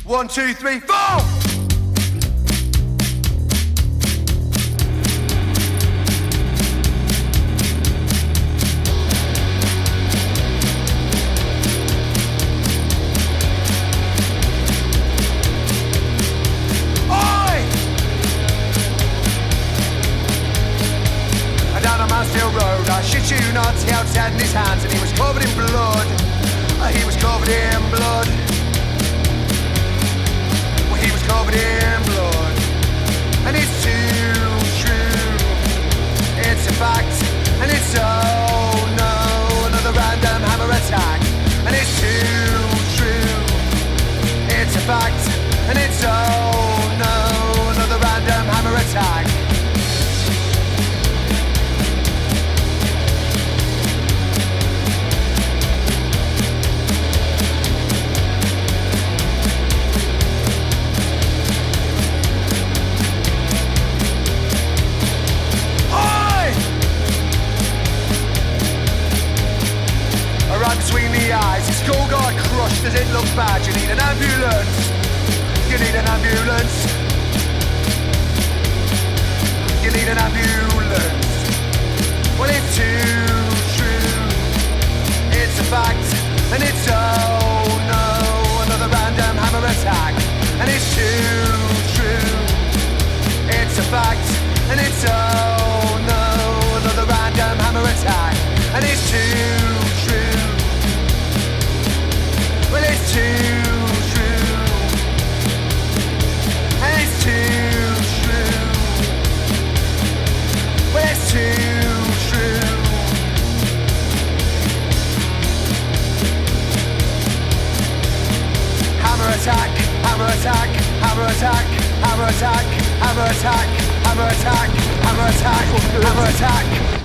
1, 2, 3, 4. Mansfield Road, I shit you not, he held his head in his hands and he was covered in blood. He was covered in blood. Well, he was covered in blood. And it's too true. It's a fact. And it's oh no, another random hammer attack. And it's too true. It's a fact. And it's oh no, another random hammer attack. Between the eyes, his skull got crushed. Does it look bad? You need an ambulance. You need an ambulance. You need an ambulance. Well, it's too true. It's a fact. And it's oh no, another random hammer attack. And it's too true. It's a fact. And it's oh no, another random hammer attack. And it's too true. Well, it's too true. And it's too true. Well, it's too true. Hammer attack, hammer attack, hammer attack, hammer attack, hammer attack, hammer attack, hammer attack, hammer attack.